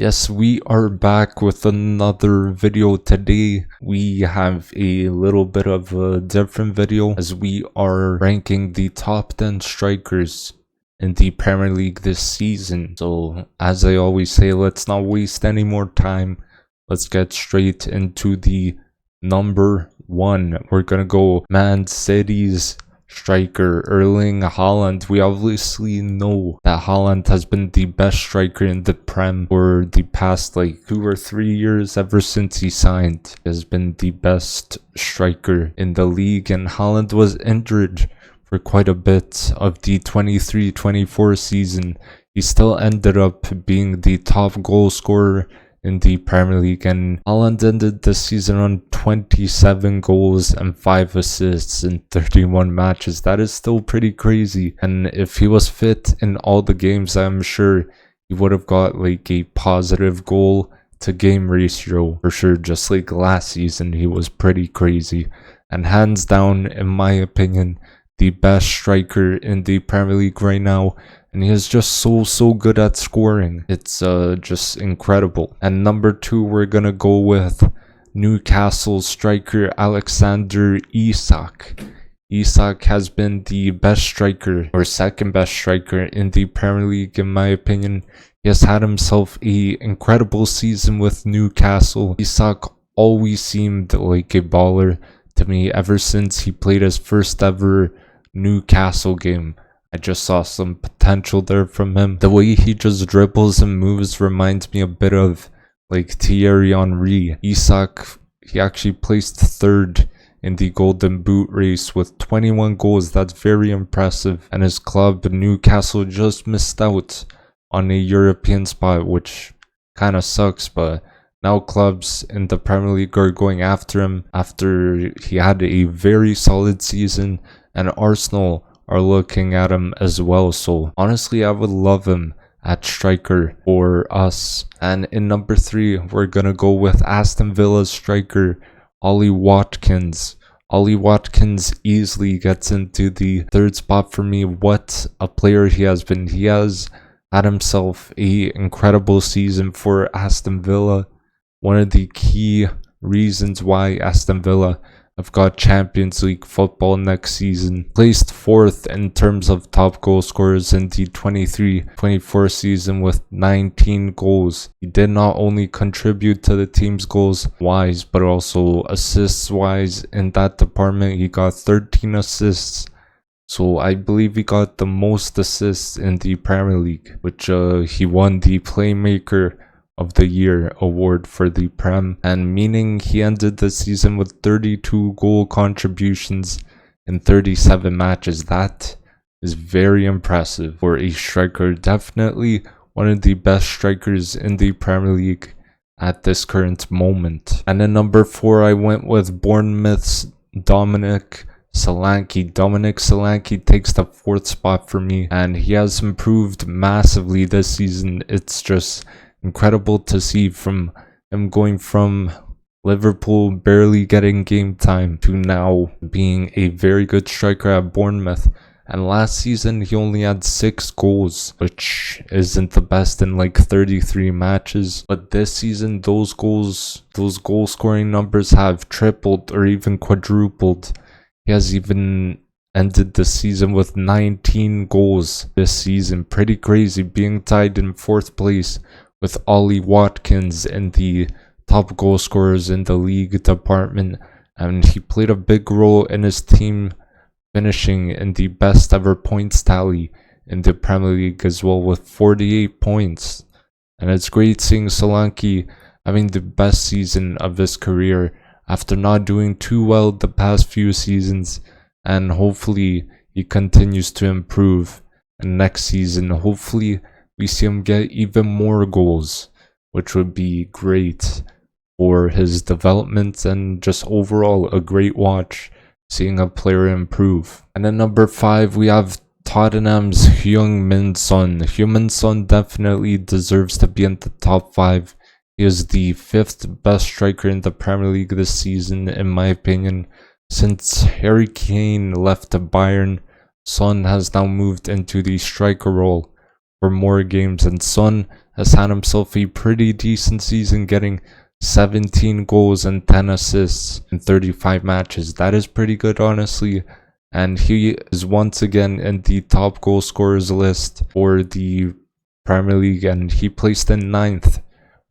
Yes, we are back with another video today. We have a little bit of a different video as we are ranking the top 10 strikers in the Premier League this season. So as I always say, let's not waste any more time. Let's get straight into the number 1. We're gonna go Man City's striker Erling Haaland. We obviously know that Haaland has been the best striker in the Prem for the past 2 or 3 years. Ever since he signed, he has been the best striker in the league, and Haaland was injured for quite a bit of the 23-24 season. He still ended up being the top goal scorer in the Premier League, and Haaland ended the season on 27 goals and 5 assists in 31 matches. That is still pretty crazy, and if he was fit in all the games, I'm sure he would have got a positive goal to game ratio for sure. Just like last season, he was pretty crazy, and hands down, in my opinion, the best striker in the Premier League right now. And he is just so good at scoring. It's just incredible. And number 2, we're gonna go with Newcastle striker Alexander Isak. Isak has been the best striker, or second best striker in the Premier League, in my opinion. He has had himself an incredible season with Newcastle. Isak always seemed like a baller to me ever since he played his first ever Newcastle game. I just saw some potential there from him. The way he just dribbles and moves reminds me a bit of Thierry Henry. Isak, he actually placed 3rd in the Golden Boot race with 21 goals. That's very impressive. And his club, Newcastle, just missed out on a European spot, which kind of sucks, but now clubs in the Premier League are going after him after he had a very solid season, and Arsenal are looking at him as well. So honestly, I would love him at striker for us. And in number 3, we're gonna go with Aston Villa striker Ollie Watkins. Ollie Watkins easily gets into the 3rd spot for me. What a player he has been. He has had himself an incredible season for Aston Villa. One of the key reasons why Aston Villa have got Champions League football next season. Placed 4th in terms of top goal scorers in the 23-24 season with 19 goals. He did not only contribute to the team's goals wise, but also assists wise. In that department, he got 13 assists. So I believe he got the most assists in the Premier League, which he won the Playmaker of the Year award for the Prem, and meaning he ended the season with 32 goal contributions in 37 matches. That is very impressive for a striker. Definitely one of the best strikers in the Premier League at this current moment. And then number 4, I went with Bournemouth's Dominic Solanke. Dominic Solanke takes the 4th spot for me, and he has improved massively this season. It's just incredible to see from him going from Liverpool barely getting game time to now being a very good striker at Bournemouth. And last season he only had 6 goals, which isn't the best in 33 matches. But this season those goal scoring numbers have tripled or even quadrupled. He has even ended the season with 19 goals this season. Pretty crazy, being tied in 4th place with Ollie Watkins in the top goal scorers in the league department. And he played a big role in his team finishing in the best ever points tally in the Premier League as well, with 48 points. And it's great seeing Solanke having the best season of his career after not doing too well the past few seasons, and hopefully he continues to improve. And next season, hopefully we see him get even more goals, which would be great for his development and just overall a great watch seeing a player improve. And then number 5, we have Tottenham's Heung-min Son. Heung-min Son definitely deserves to be in the top 5. He is the 5th best striker in the Premier League this season, in my opinion. Since Harry Kane left to Bayern, Son has now moved into the striker role for more games, and Son has had himself a pretty decent season, getting 17 goals and 10 assists in 35 matches. That is pretty good, honestly. And he is once again in the top goal scorers list for the Premier League, and he placed in 9th,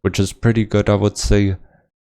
which is pretty good, I would say.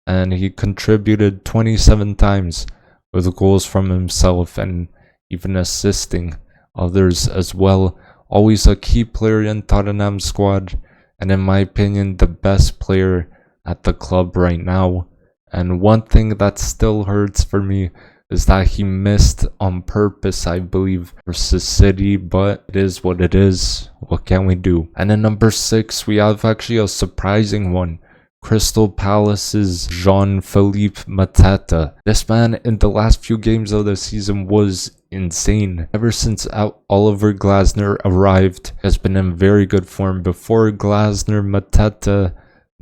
And he contributed 27 times with goals from himself and even assisting others as well. Always a key player in Tottenham's squad, and in my opinion, the best player at the club right now. And one thing that still hurts for me is that he missed on purpose, I believe, versus City, but it is what it is. What can we do? And in number 6, we have actually a surprising one. Crystal Palace's Jean-Philippe Mateta. This man in the last few games of the season was insane. Ever since Oliver Glasner arrived, has been in very good form. Before Glasner, Mateta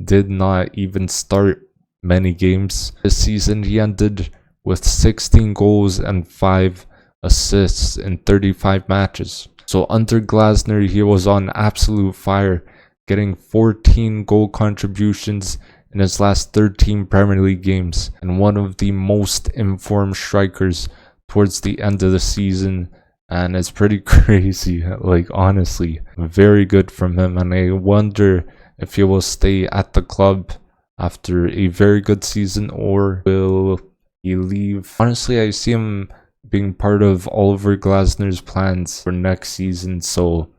did not even start many games. This season he ended with 16 goals and 5 assists in 35 matches. So under Glasner, he was on absolute fire, getting 14 goal contributions in his last 13 Premier League games, and one of the most informed strikers towards the end of the season. And it's pretty crazy, like, honestly, very good from him. And I wonder if he will stay at the club after a very good season, or will he leave? Honestly, I see him being part of Oliver Glasner's plans for next season, so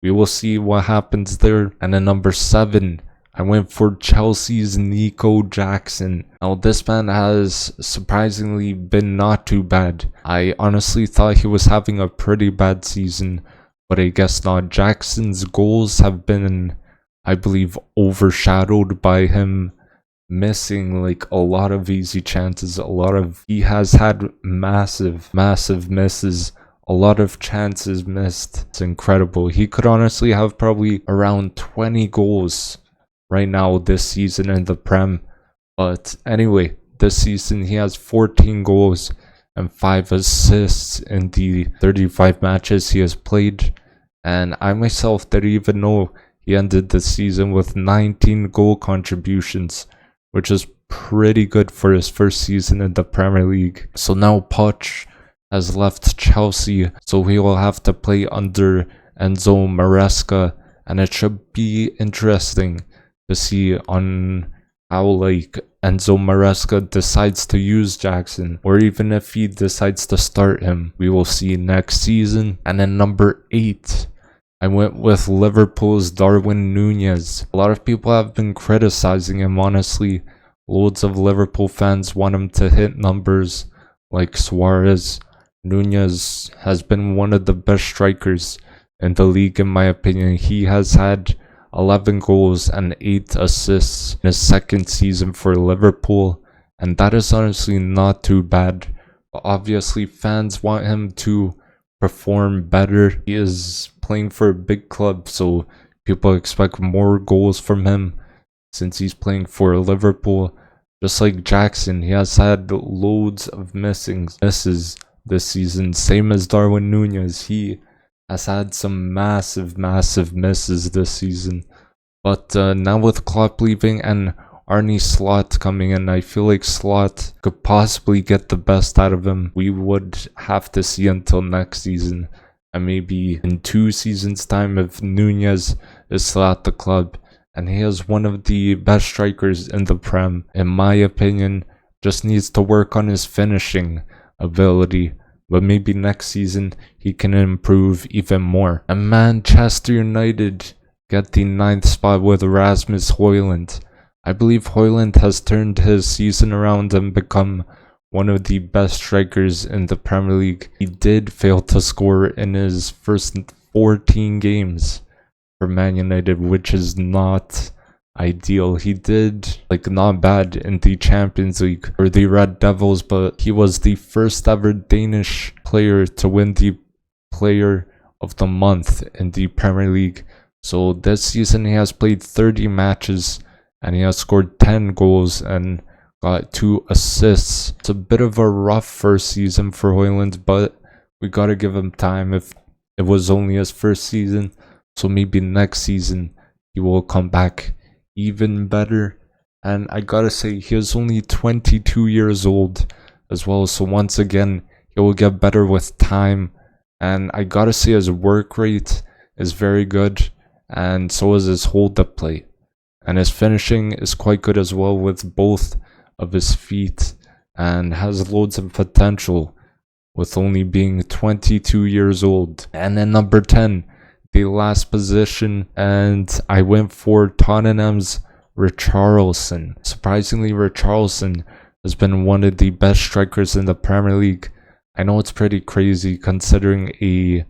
we will see what happens there. And then number 7, I went for Chelsea's Nico Jackson. Now this man has surprisingly been not too bad. I honestly thought he was having a pretty bad season, but I guess not. Jackson's goals have been, I believe, overshadowed by him missing like a lot of easy chances. He has had massive misses, a lot of chances missed. It's incredible. He could honestly have probably around 20 goals right now this season in the Prem. But anyway, this season he has 14 goals and 5 assists in the 35 matches he has played. And I myself didn't even know he ended the season with 19 goal contributions, which is pretty good for his first season in the Premier League. So now Poch has left Chelsea, so he will have to play under Enzo Maresca, and it should be interesting to see on how like Enzo Maresca decides to use Jackson, or even if he decides to start him. We will see next season. And then number 8, I went with Liverpool's Darwin Nunez. A lot of people have been criticizing him, honestly. Loads of Liverpool fans want him to hit numbers like Suarez. Nunez has been one of the best strikers in the league, in my opinion. He has had 11 goals and 8 assists in his second season for Liverpool, and that is honestly not too bad. But obviously fans want him to perform better. He is playing for a big club, so people expect more goals from him since he's playing for Liverpool. Just like Jackson, he has had loads of misses this season, same as Darwin Nunez. He has had some massive misses this season. But now with Klopp leaving and Arne Slot coming in, I feel like Slot could possibly get the best out of him. We would have to see until next season, and maybe in 2 seasons time if Nunez is still at the club. And he is one of the best strikers in the Prem, in my opinion. Just needs to work on his finishing ability, but maybe next season he can improve even more. And Manchester United get the 9th spot with Rasmus Højlund. I believe Højlund has turned his season around and become one of the best strikers in the Premier League. He did fail to score in his first 14 games for Man United, which is not ideal. He did like not bad in the Champions League for the Red Devils, but he was the first ever Danish player to win the Player of the Month in the Premier League. So this season he has played 30 matches and he has scored 10 goals and got 2 assists. It's a bit of a rough first season for Højlund, but we gotta give him time. If it was only his first season, so maybe next season he will come back even better. And I gotta say, he is only 22 years old as well, so once again, he will get better with time. And I gotta say, his work rate is very good, and so is his hold-up play. And his finishing is quite good as well with both of his feet, and has loads of potential with only being 22 years old. And then number 10, the last position, and I went for Tottenham's Richarlison. Surprisingly, Richarlison has been one of the best strikers in the Premier League. I know it's pretty crazy considering a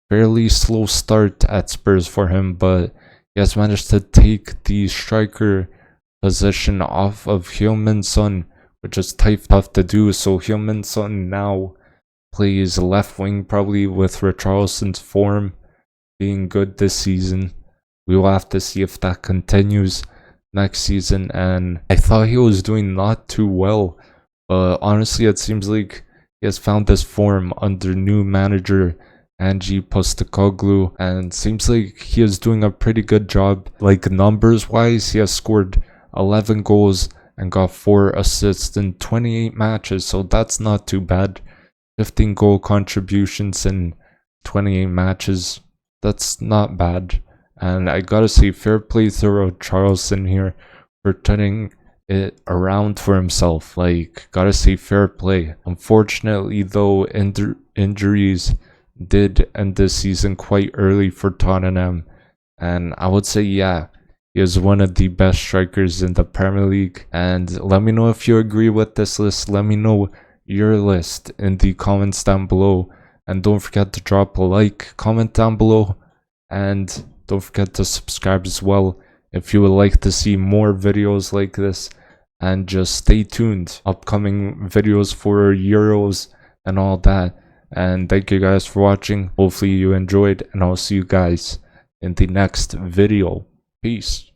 fairly slow start at Spurs for him, but he has managed to take the striker position off of Heung-min Son, which is tough to do. So Heung-min Son now plays left wing, probably with Richarlison's form being good this season. We will have to see if that continues next season, and I thought he was doing not too well, but honestly it seems like he has found his form under new manager Ange Postecoglou, and seems like he is doing a pretty good job. Like numbers wise, he has scored 11 goals and got 4 assists in 28 matches, so that's not too bad. 15 goal contributions in 28 matches, that's not bad. And I gotta say, fair play to Richarlison here for turning it around for himself. Like, gotta say, fair play. Unfortunately though, injuries did end this season quite early for Tottenham. And I would say, yeah, he is one of the best strikers in the Premier League. And let me know if you agree with this list. Let me know your list in the comments down below. And don't forget to drop a like, comment down below, and don't forget to subscribe as well if you would like to see more videos like this. And just stay tuned, upcoming videos for Euros and all that. And thank you guys for watching. Hopefully you enjoyed, and I'll see you guys in the next video. Peace.